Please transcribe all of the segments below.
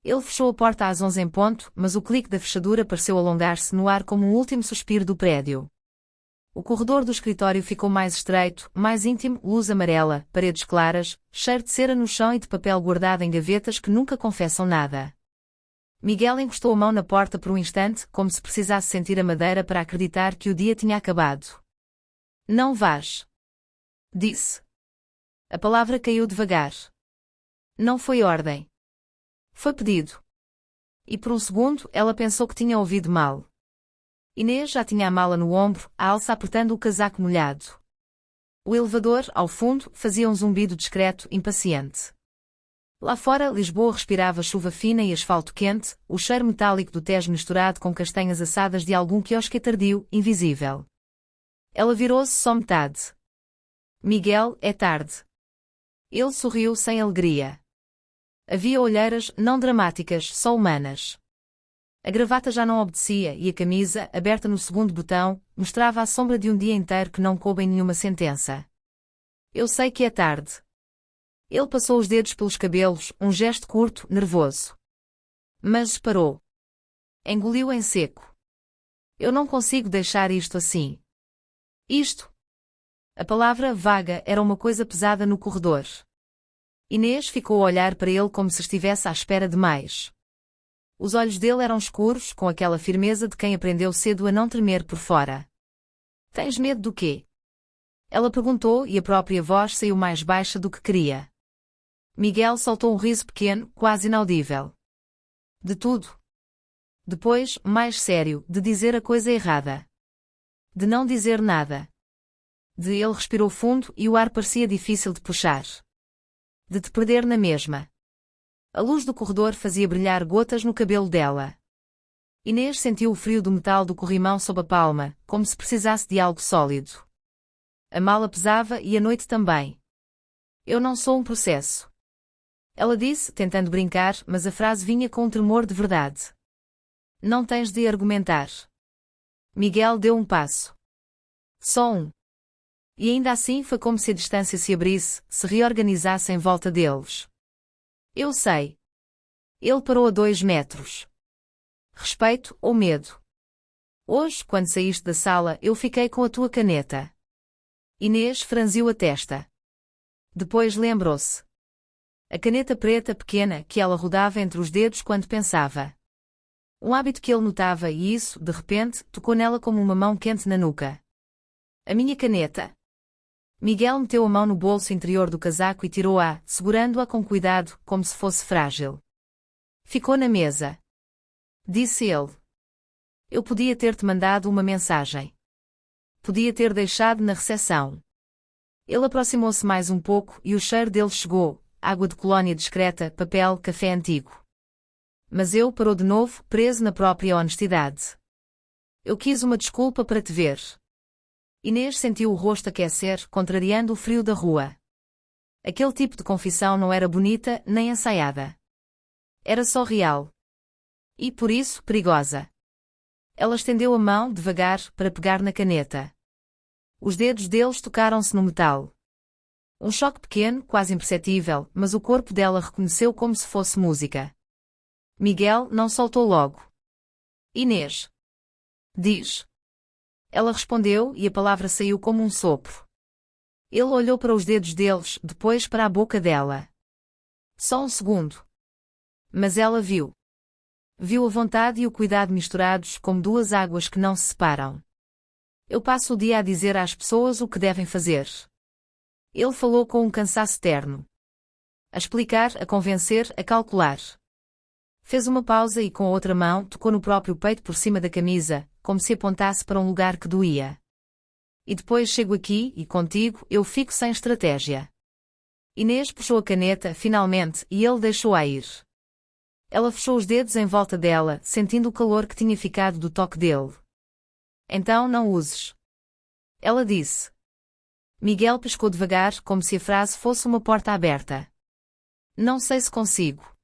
Ele fechou a porta às 11 em ponto, mas o clique da fechadura pareceu alongar-se no ar como um último suspiro do prédio. O corredor do escritório ficou mais estreito, mais íntimo, luz amarela, paredes claras, cheiro de cera no chão e de papel guardado em gavetas que nunca confessam nada. Miguel encostou a mão na porta por um instante, como se precisasse sentir a madeira para acreditar que o dia tinha acabado. Não vás, disse. A palavra caiu devagar. Não foi ordem. Foi pedido. E por um segundo ela pensou que tinha ouvido mal. Inês já tinha a mala no ombro, a alça apertando o casaco molhado. O elevador, ao fundo, fazia um zumbido discreto, impaciente. Lá fora, Lisboa respirava chuva fina e asfalto quente, o cheiro metálico do Tejo misturado com castanhas assadas de algum quiosque tardio, invisível. Ela virou-se só metade. Miguel, é tarde. Ele sorriu sem alegria. Havia olheiras, não dramáticas, só humanas. A gravata já não obedecia e a camisa, aberta no segundo botão, mostrava a sombra de um dia inteiro que não coube em nenhuma sentença. Eu sei que é tarde. Ele passou os dedos pelos cabelos, um gesto curto, nervoso. Mas parou. Engoliu em seco. Eu não consigo deixar isto assim. Isto. A palavra vaga era uma coisa pesada no corredor. Inês ficou a olhar para ele como se estivesse à espera de mais. Os olhos dele eram escuros, com aquela firmeza de quem aprendeu cedo a não tremer por fora. Tens medo do quê? Ela perguntou e a própria voz saiu mais baixa do que queria. Miguel soltou um riso pequeno, quase inaudível. De tudo. Depois, mais sério, de dizer a coisa errada. De não dizer nada. Ele respirou fundo e o ar parecia difícil de puxar. De te perder na mesma. A luz do corredor fazia brilhar gotas no cabelo dela. Inês sentiu o frio do metal do corrimão sob a palma, como se precisasse de algo sólido. A mala pesava e a noite também. Eu não sou um processo. Ela disse, tentando brincar, mas a frase vinha com um tremor de verdade. Não tens de argumentar. Miguel deu um passo. Só um. E ainda assim foi como se a distância se abrisse, se reorganizasse em volta deles. Eu sei. Ele parou a 2 metros. Respeito ou medo? Hoje, quando saíste da sala, eu fiquei com a tua caneta. Inês franziu a testa. Depois lembrou-se. A caneta preta pequena que ela rodava entre os dedos quando pensava. Um hábito que ele notava e isso, de repente, tocou nela como uma mão quente na nuca. A minha caneta. Miguel meteu a mão no bolso interior do casaco e tirou-a, segurando-a com cuidado, como se fosse frágil. Ficou na mesa. Disse ele. Eu podia ter-te mandado uma mensagem. Podia ter deixado na recepção. Ele aproximou-se mais um pouco e o cheiro dele chegou, água de colónia discreta, papel, café antigo. Mas eu parou de novo, preso na própria honestidade. Eu quis uma desculpa para te ver. Inês sentiu o rosto aquecer, contrariando o frio da rua. Aquele tipo de confissão não era bonita, nem ensaiada. Era só real. E, por isso, perigosa. Ela estendeu a mão, devagar, para pegar na caneta. Os dedos deles tocaram-se no metal. Um choque pequeno, quase imperceptível, mas o corpo dela reconheceu como se fosse música. Miguel não soltou logo. Inês. Diz. Ela respondeu e a palavra saiu como um sopro. Ele olhou para os dedos deles, depois para a boca dela. Só um segundo. Mas ela viu. Viu a vontade e o cuidado misturados como duas águas que não se separam. Eu passo o dia a dizer às pessoas o que devem fazer. Ele falou com um cansaço terno. A explicar, a convencer, a calcular. Fez uma pausa e com a outra mão tocou no próprio peito por cima da camisa, como se apontasse para um lugar que doía. E depois chego aqui, e contigo, eu fico sem estratégia. Inês puxou a caneta, finalmente, e ele deixou-a ir. Ela fechou os dedos em volta dela, sentindo o calor que tinha ficado do toque dele. Então não uses. Ela disse. Miguel pescou devagar, como se a frase fosse uma porta aberta. Não sei se consigo.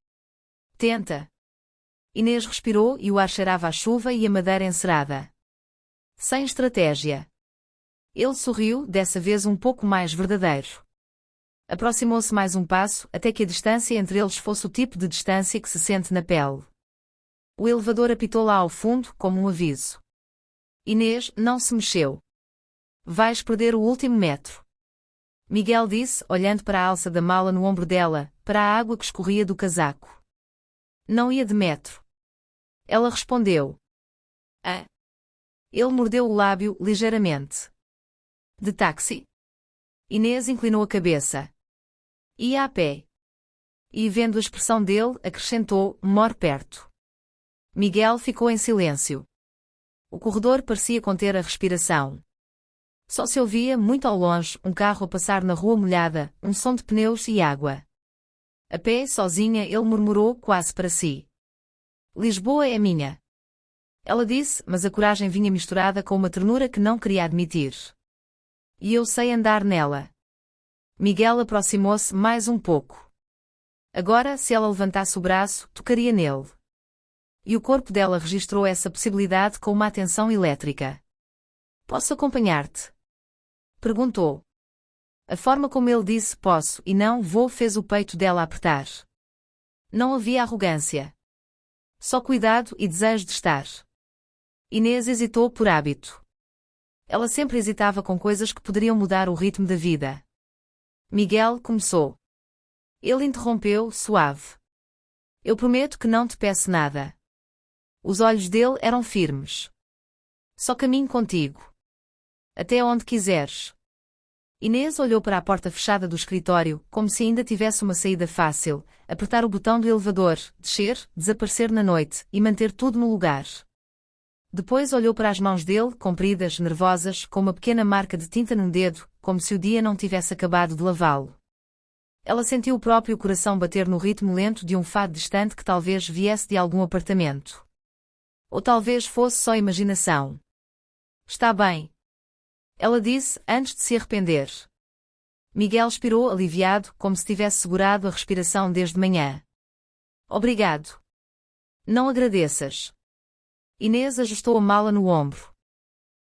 Tenta. Inês respirou e o ar cheirava a chuva e a madeira encerada. Sem estratégia. Ele sorriu, dessa vez um pouco mais verdadeiro. Aproximou-se mais um passo, até que a distância entre eles fosse o tipo de distância que se sente na pele. O elevador apitou lá ao fundo, como um aviso. Inês não se mexeu. Vais perder o último metro. Miguel disse, olhando para a alça da mala no ombro dela, para a água que escorria do casaco. Não ia de metro. Ela respondeu. Ah. Ele mordeu o lábio, ligeiramente. De táxi? Inês inclinou a cabeça. Ia a pé. E, vendo a expressão dele, acrescentou, moro perto. Miguel ficou em silêncio. O corredor parecia conter a respiração. Só se ouvia, muito ao longe, um carro a passar na rua molhada, um som de pneus e água. A pé, sozinha, ele murmurou, quase para si. Lisboa é minha. Ela disse, mas a coragem vinha misturada com uma ternura que não queria admitir. E eu sei andar nela. Miguel aproximou-se mais um pouco. Agora, se ela levantasse o braço, tocaria nele. E o corpo dela registrou essa possibilidade com uma atenção elétrica. Posso acompanhar-te? Perguntou. A forma como ele disse posso e não vou fez o peito dela apertar. Não havia arrogância. Só cuidado e desejo de estar. Inês hesitou por hábito. Ela sempre hesitava com coisas que poderiam mudar o ritmo da vida. Miguel começou. Ele interrompeu, suave. Eu prometo que não te peço nada. Os olhos dele eram firmes. Só caminho contigo. Até onde quiseres. Inês olhou para a porta fechada do escritório, como se ainda tivesse uma saída fácil, apertar o botão do elevador, descer, desaparecer na noite, e manter tudo no lugar. Depois olhou para as mãos dele, compridas, nervosas, com uma pequena marca de tinta num dedo, como se o dia não tivesse acabado de lavá-lo. Ela sentiu o próprio coração bater no ritmo lento de um fado distante que talvez viesse de algum apartamento. Ou talvez fosse só imaginação. Está bem. Ela disse, antes de se arrepender. Miguel expirou aliviado, como se tivesse segurado a respiração desde manhã. Obrigado. Não agradeças. Inês ajustou a mala no ombro.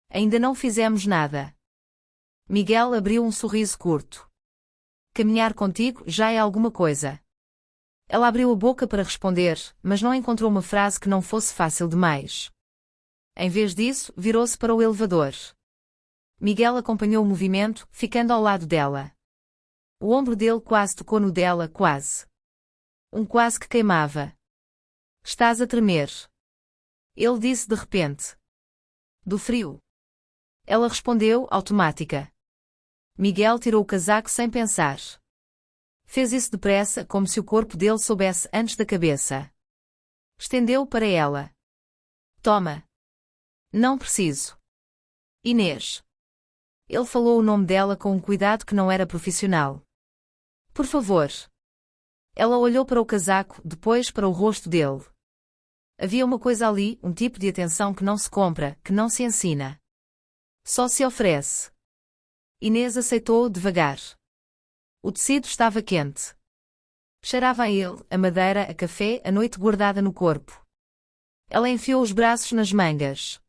Ainda não fizemos nada. Miguel abriu um sorriso curto. Caminhar contigo já é alguma coisa. Ela abriu a boca para responder, mas não encontrou uma frase que não fosse fácil demais. Em vez disso, virou-se para o elevador. Miguel acompanhou o movimento, ficando ao lado dela. O ombro dele quase tocou no dela, quase. Um quase que queimava. Estás a tremer. Ele disse de repente. Do frio. Ela respondeu, automática. Miguel tirou o casaco sem pensar. Fez isso depressa, como se o corpo dele soubesse antes da cabeça. Estendeu para ela. Toma. Não preciso. Inês. Ele falou o nome dela com um cuidado que não era profissional. Por favor. Ela olhou para o casaco, depois para o rosto dele. Havia uma coisa ali, um tipo de atenção que não se compra, que não se ensina. Só se oferece. Inês aceitou devagar. O tecido estava quente. Cheirava a ele, a madeira, a café, a noite guardada no corpo. Ela enfiou os braços nas mangas.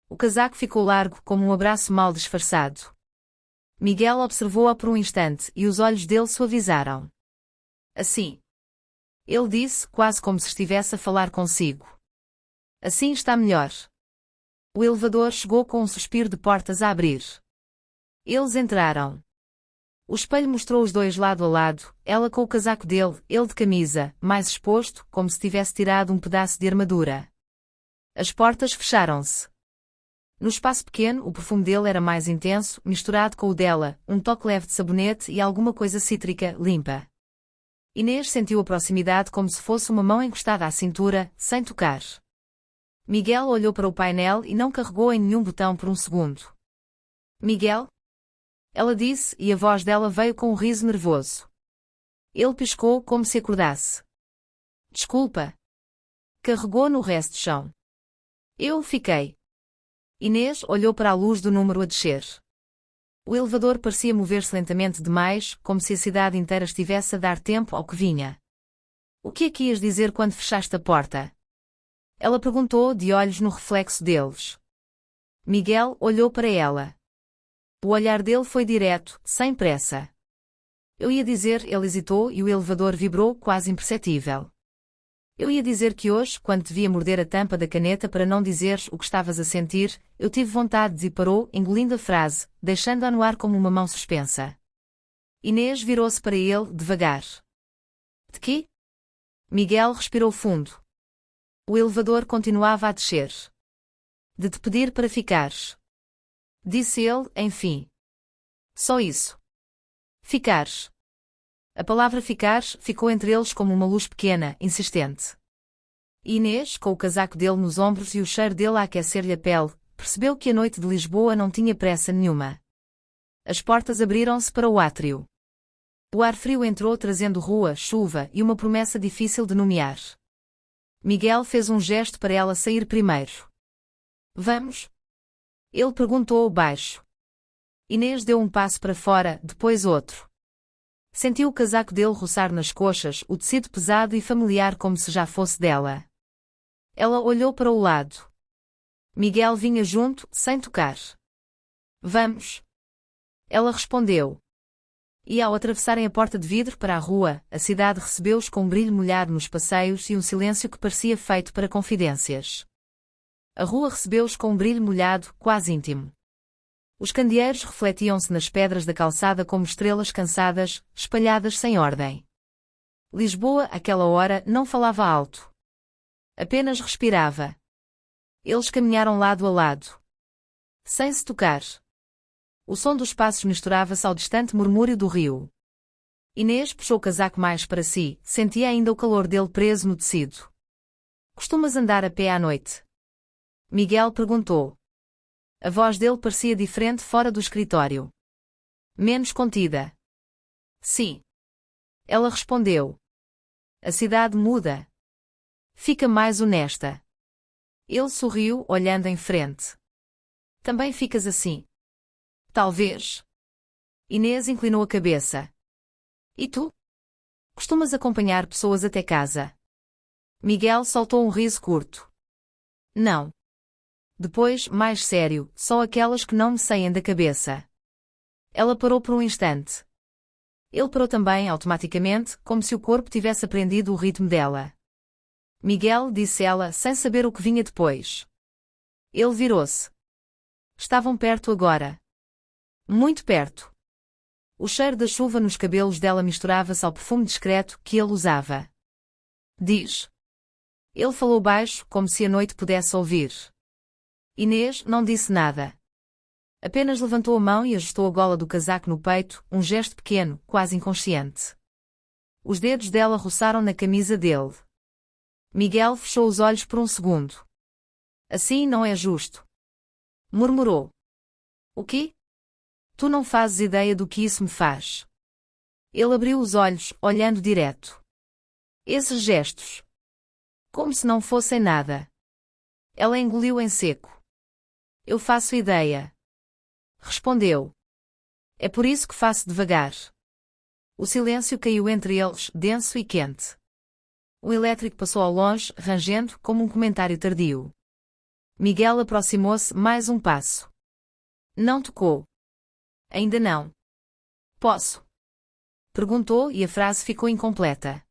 O casaco ficou largo como um abraço mal disfarçado. Miguel observou-a por um instante e os olhos dele suavizaram. Assim. Ele disse, quase como se estivesse a falar consigo. Assim está melhor. O elevador chegou com um suspiro de portas a abrir. Eles entraram. O espelho mostrou os dois lado a lado, ela com o casaco dele, ele de camisa, mais exposto, como se tivesse tirado um pedaço de armadura. As portas fecharam-se. No espaço pequeno, o perfume dele era mais intenso, misturado com o dela, um toque leve de sabonete e alguma coisa cítrica, limpa. Inês sentiu a proximidade como se fosse uma mão encostada à cintura, sem tocar. Miguel olhou para o painel e não carregou em nenhum botão por um segundo. Miguel? Ela disse, e a voz dela veio com um riso nervoso. Ele piscou como se acordasse. Desculpa. Carregou no resto de chão. Eu fiquei. Inês olhou para a luz do número a descer. O elevador parecia mover-se lentamente demais, como se a cidade inteira estivesse a dar tempo ao que vinha. O que é que ias dizer quando fechaste a porta? Ela perguntou, de olhos no reflexo deles. Miguel olhou para ela. O olhar dele foi direto, sem pressa. Eu ia dizer, ele hesitou e o elevador vibrou quase imperceptível. Eu ia dizer que hoje, quando te via morder a tampa da caneta para não dizeres o que estavas a sentir, eu tive vontade e parou, engolindo a frase, deixando-a no ar como uma mão suspensa. Inês virou-se para ele, devagar. De quê? Miguel respirou fundo. O elevador continuava a descer. De te pedir para ficares. Disse ele, enfim. Só isso. Ficares. A palavra ficares ficou entre eles como uma luz pequena, insistente. Inês, com o casaco dele nos ombros e o cheiro dele a aquecer-lhe a pele, percebeu que a noite de Lisboa não tinha pressa nenhuma. As portas abriram-se para o átrio. O ar frio entrou trazendo rua, chuva e uma promessa difícil de nomear. Miguel fez um gesto para ela sair primeiro. Vamos? Ele perguntou baixo. Inês deu um passo para fora, depois outro. Sentiu o casaco dele roçar nas coxas, o tecido pesado e familiar como se já fosse dela. Ela olhou para o lado. Miguel vinha junto, sem tocar. Vamos. Ela respondeu. E ao atravessarem a porta de vidro para a rua, a cidade recebeu-os com um brilho molhado nos passeios e um silêncio que parecia feito para confidências. A rua recebeu-os com um brilho molhado, quase íntimo. Os candeeiros refletiam-se nas pedras da calçada como estrelas cansadas, espalhadas sem ordem. Lisboa, àquela hora, não falava alto. Apenas respirava. Eles caminharam lado a lado. Sem se tocar. O som dos passos misturava-se ao distante murmúrio do rio. Inês puxou o casaco mais para si, sentia ainda o calor dele preso no tecido. Costumas andar a pé à noite? Miguel perguntou. A voz dele parecia diferente fora do escritório. Menos contida. Sim. Ela respondeu. A cidade muda. Fica mais honesta. Ele sorriu, olhando em frente. Também ficas assim. Talvez. Inês inclinou a cabeça. E tu? Costumas acompanhar pessoas até casa? Miguel soltou um riso curto. Não. Depois, mais sério, só aquelas que não me saem da cabeça. Ela parou por um instante. Ele parou também automaticamente, como se o corpo tivesse aprendido o ritmo dela. Miguel, disse ela, sem saber o que vinha depois. Ele virou-se. Estavam perto agora. Muito perto. O cheiro da chuva nos cabelos dela misturava-se ao perfume discreto que ele usava. Diz. Ele falou baixo, como se a noite pudesse ouvir. Inês não disse nada. Apenas levantou a mão e ajustou a gola do casaco no peito, um gesto pequeno, quase inconsciente. Os dedos dela roçaram na camisa dele. Miguel fechou os olhos por um segundo. Assim não é justo. Murmurou. O quê? Tu não fazes ideia do que isso me faz. Ele abriu os olhos, olhando direto. Esses gestos. Como se não fossem nada. Ela engoliu em seco. Eu faço ideia. Respondeu. É por isso que faço devagar. O silêncio caiu entre eles, denso e quente. O elétrico passou ao longe, rangendo, como um comentário tardio. Miguel aproximou-se mais um passo. Não tocou. Ainda não. Posso? Perguntou e a frase ficou incompleta.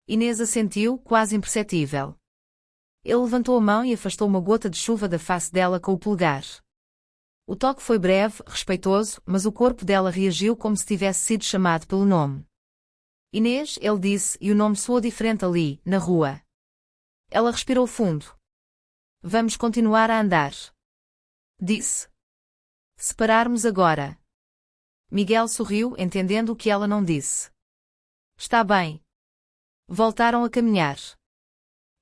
Inês assentiu, quase imperceptível. Ele levantou a mão e afastou uma gota de chuva da face dela com o polegar. O toque foi breve, respeitoso, mas o corpo dela reagiu como se tivesse sido chamado pelo nome. Inês, ele disse, e o nome soou diferente ali, na rua. Ela respirou fundo. Vamos continuar a andar. Disse. Se pararmos agora. Miguel sorriu, entendendo o que ela não disse. Está bem. Voltaram a caminhar.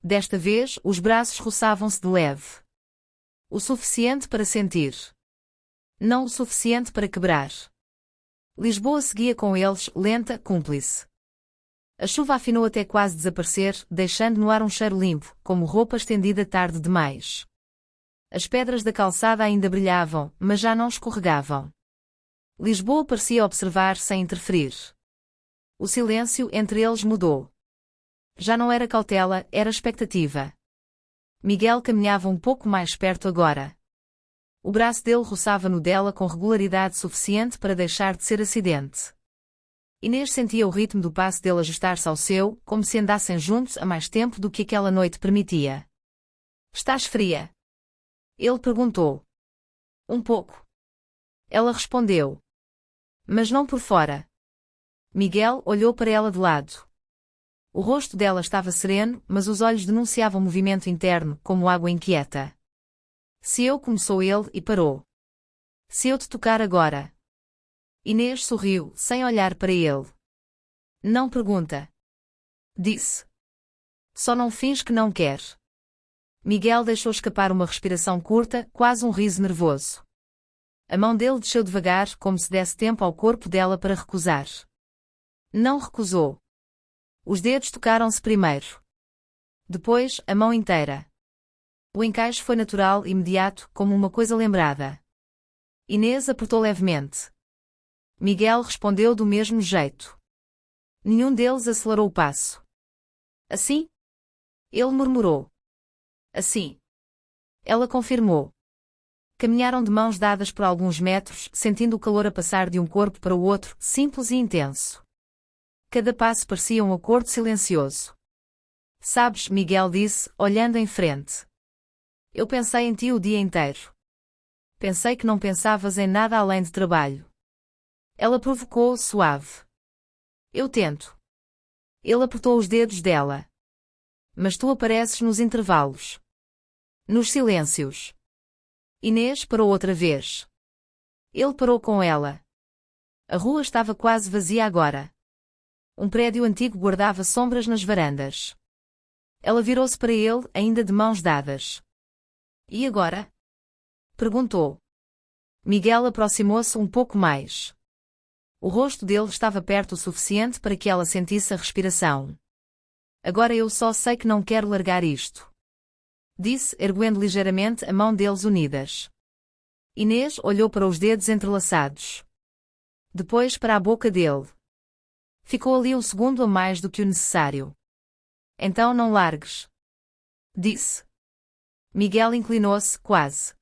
Desta vez, os braços roçavam-se de leve. O suficiente para sentir. Não o suficiente para quebrar. Lisboa seguia com eles, lenta, cúmplice. A chuva afinou até quase desaparecer, deixando no ar um cheiro limpo, como roupa estendida tarde demais. As pedras da calçada ainda brilhavam, mas já não escorregavam. Lisboa parecia observar sem interferir. O silêncio entre eles mudou. Já não era cautela, era expectativa. Miguel caminhava um pouco mais perto agora. O braço dele roçava no dela com regularidade suficiente para deixar de ser acidente. Inês sentia o ritmo do passo dele ajustar-se ao seu, como se andassem juntos há mais tempo do que aquela noite permitia. Estás fria? Ele perguntou. Um pouco. Ela respondeu. Mas não por fora. Miguel olhou para ela de lado. O rosto dela estava sereno, mas os olhos denunciavam movimento interno, como água inquieta. Se eu, começou ele e parou. Se eu te tocar agora? Inês sorriu, sem olhar para ele. Não pergunta. Disse. Só não finge que não quer. Miguel deixou escapar uma respiração curta, quase um riso nervoso. A mão dele desceu devagar, como se desse tempo ao corpo dela para recusar. Não recusou. Os dedos tocaram-se primeiro. Depois, a mão inteira. O encaixe foi natural e imediato, como uma coisa lembrada. Inês apertou levemente. Miguel respondeu do mesmo jeito. Nenhum deles acelerou o passo. Assim? Ele murmurou. Assim. Ela confirmou. Caminharam de mãos dadas por alguns metros, sentindo o calor a passar de um corpo para o outro, simples e intenso. Cada passo parecia um acordo silencioso. Sabes, Miguel disse, olhando em frente. Eu pensei em ti o dia inteiro. Pensei que não pensavas em nada além de trabalho. Ela provocou, suave. Eu tento. Ele apertou os dedos dela. Mas tu apareces nos intervalos. Nos silêncios. Inês parou outra vez. Ele parou com ela. A rua estava quase vazia agora. Um prédio antigo guardava sombras nas varandas. Ela virou-se para ele, ainda de mãos dadas. E agora? Perguntou. Miguel aproximou-se um pouco mais. O rosto dele estava perto o suficiente para que ela sentisse a respiração. Agora eu só sei que não quero largar isto. Disse, erguendo ligeiramente a mão deles unidas. Inês olhou para os dedos entrelaçados. Depois para a boca dele. Ficou ali um segundo a mais do que o necessário. Então não largues. Disse. Miguel inclinou-se, quase.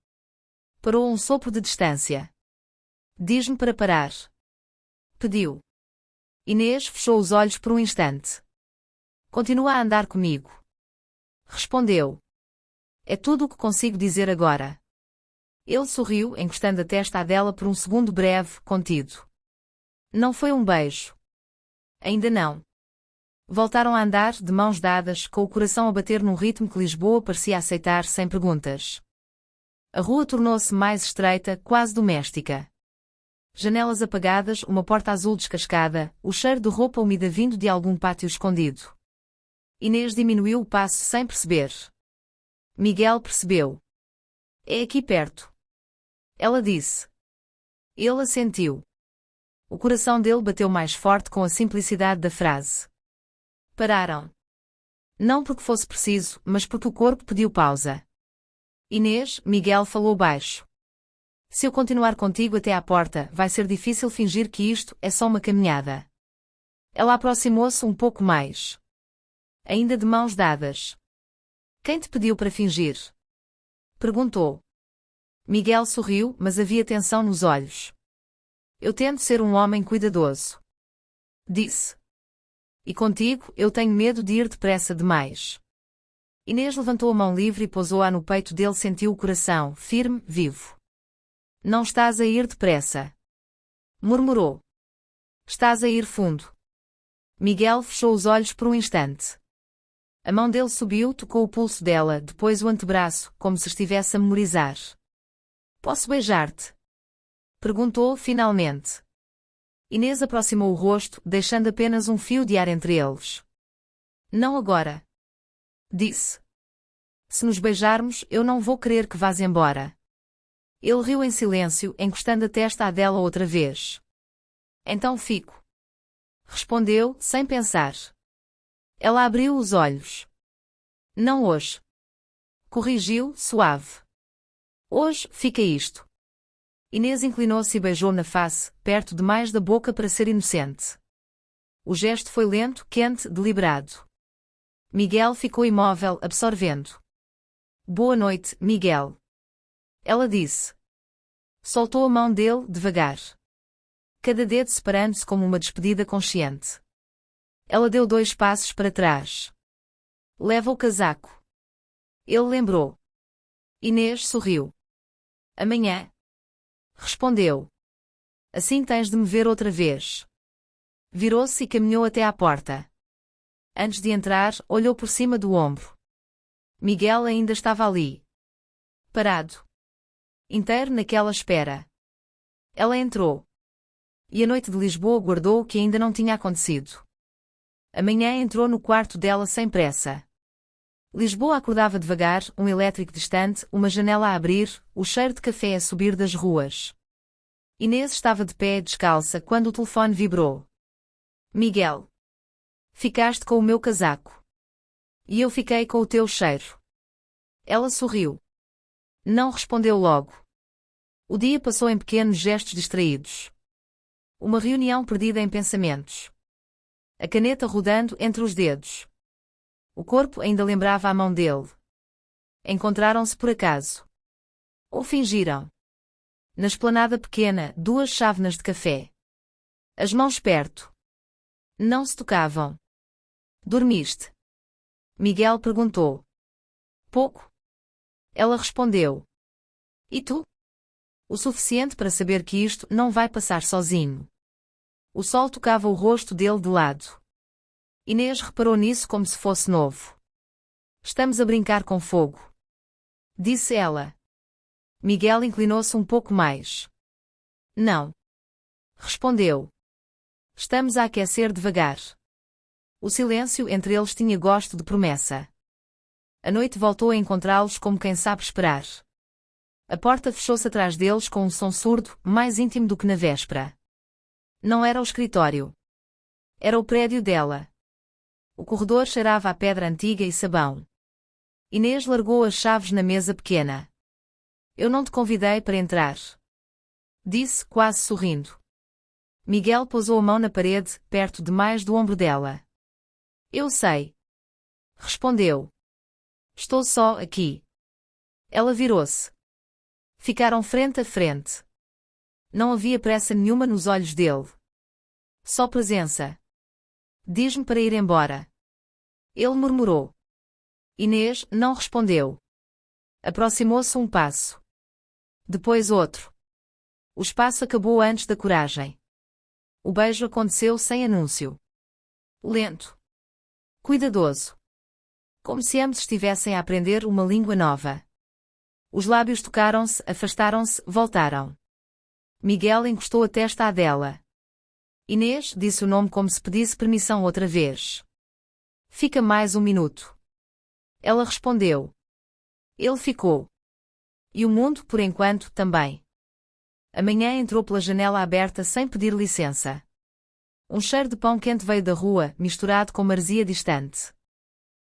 Parou um sopro de distância. Diz-me para parar. Pediu. Inês fechou os olhos por um instante. Continua a andar comigo. Respondeu. É tudo o que consigo dizer agora. Ele sorriu, encostando a testa à dela por um segundo breve, contido. Não foi um beijo. Ainda não. Voltaram a andar, de mãos dadas, com o coração a bater num ritmo que Lisboa parecia aceitar sem perguntas. A rua tornou-se mais estreita, quase doméstica. Janelas apagadas, uma porta azul descascada, o cheiro de roupa úmida vindo de algum pátio escondido. Inês diminuiu o passo sem perceber. Miguel percebeu. É aqui perto. Ela disse. Ele assentiu. O coração dele bateu mais forte com a simplicidade da frase. Pararam. Não porque fosse preciso, mas porque o corpo pediu pausa. Inês, Miguel falou baixo. Se eu continuar contigo até à porta, vai ser difícil fingir que isto é só uma caminhada. Ela aproximou-se um pouco mais. Ainda de mãos dadas. Quem te pediu para fingir? Perguntou. Miguel sorriu, mas havia tensão nos olhos. Eu tento ser um homem cuidadoso. Disse. E contigo, eu tenho medo de ir depressa demais. Inês levantou a mão livre e pousou-a no peito dele, sentiu o coração, firme, vivo. Não estás a ir depressa. Murmurou. Estás a ir fundo. Miguel fechou os olhos por um instante. A mão dele subiu, tocou o pulso dela, depois o antebraço, como se estivesse a memorizar. Posso beijar-te? Perguntou, finalmente. Inês aproximou o rosto, deixando apenas um fio de ar entre eles. Não agora. Disse. Se nos beijarmos, eu não vou querer que vás embora. Ele riu em silêncio, encostando a testa à dela outra vez. Então fico. Respondeu, sem pensar. Ela abriu os olhos. Não hoje. Corrigiu, suave. Hoje, fica isto. Inês inclinou-se e beijou na face, perto demais da boca para ser inocente. O gesto foi lento, quente, deliberado. Miguel ficou imóvel, absorvendo. Boa noite, Miguel. Ela disse. Soltou a mão dele, devagar. cada dedo separando-se como uma despedida consciente. Ela deu 2 passos para trás. Leva o casaco. Ele lembrou. Inês sorriu. Amanhã. Respondeu. Assim tens de me ver outra vez. Virou-se e caminhou até à porta. Antes de entrar, olhou por cima do ombro. Miguel ainda estava ali. Parado. Inteiro naquela espera. Ela entrou. E a noite de Lisboa guardou o que ainda não tinha acontecido. Amanhã entrou no quarto dela sem pressa. Lisboa acordava devagar, um elétrico distante, uma janela a abrir, o cheiro de café a subir das ruas. Inês estava de pé, descalça, quando o telefone vibrou. Miguel. Ficaste com o meu casaco. E eu fiquei com o teu cheiro. Ela sorriu. Não respondeu logo. O dia passou em pequenos gestos distraídos. Uma reunião perdida em pensamentos. A caneta rodando entre os dedos. O corpo ainda lembrava a mão dele. Encontraram-se por acaso. Ou fingiram. Na esplanada pequena, 2 chávenas de café. As mãos perto. Não se tocavam. Dormiste? Miguel perguntou. Pouco. Ela respondeu. E tu? O suficiente para saber que isto não vai passar sozinho. O sol tocava o rosto dele de lado. Inês reparou nisso como se fosse novo. Estamos a brincar com fogo. Disse ela. Miguel inclinou-se um pouco mais. Não. Respondeu. Estamos a aquecer devagar. O silêncio entre eles tinha gosto de promessa. A noite voltou a encontrá-los como quem sabe esperar. A porta fechou-se atrás deles com um som surdo, mais íntimo do que na véspera. Não era o escritório. Era o prédio dela. O corredor cheirava a pedra antiga e sabão. Inês largou as chaves na mesa pequena. Eu não te convidei para entrar. Disse, quase sorrindo. Miguel pousou a mão na parede, perto demais do ombro dela. Eu sei. Respondeu. Estou só aqui. Ela virou-se. Ficaram frente a frente. Não havia pressa nenhuma nos olhos dele. Só presença. Diz-me para ir embora. Ele murmurou. Inês não respondeu. Aproximou-se um passo. Depois outro. O espaço acabou antes da coragem. O beijo aconteceu sem anúncio. Lento. Cuidadoso. Como se ambos estivessem a aprender uma língua nova. Os lábios tocaram-se, afastaram-se, voltaram. Miguel encostou a testa à dela. Inês disse o nome como se pedisse permissão outra vez. Fica mais 1 minuto. Ela respondeu. Ele ficou. E o mundo, por enquanto, também. Amanhã entrou pela janela aberta sem pedir licença. Um cheiro de pão quente veio da rua, misturado com maresia distante.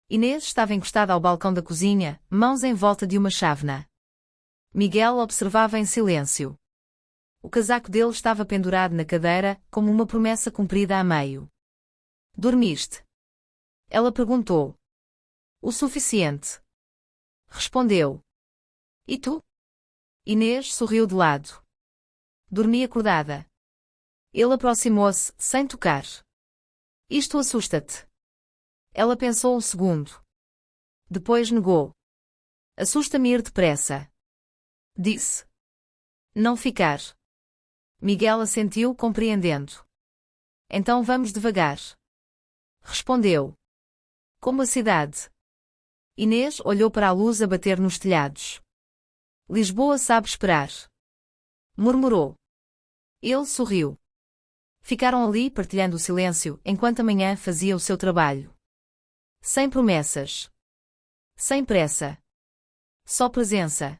Inês estava encostada ao balcão da cozinha, mãos em volta de uma chávena. Miguel observava em silêncio. O casaco dele estava pendurado na cadeira, como uma promessa cumprida a meio. Dormiste? Ela perguntou. O suficiente. Respondeu. E tu? Inês sorriu de lado. Dormi acordada. Ele aproximou-se, sem tocar. Isto assusta-te? Ela pensou um segundo. Depois negou. Assusta-me ir depressa. Disse. Não ficar. Miguel assentiu, compreendendo. Então vamos devagar. Respondeu. Como a cidade. Inês olhou para a luz a bater nos telhados. Lisboa sabe esperar. Murmurou. Ele sorriu. Ficaram ali partilhando o silêncio, enquanto a manhã fazia o seu trabalho. Sem promessas. Sem pressa. Só presença.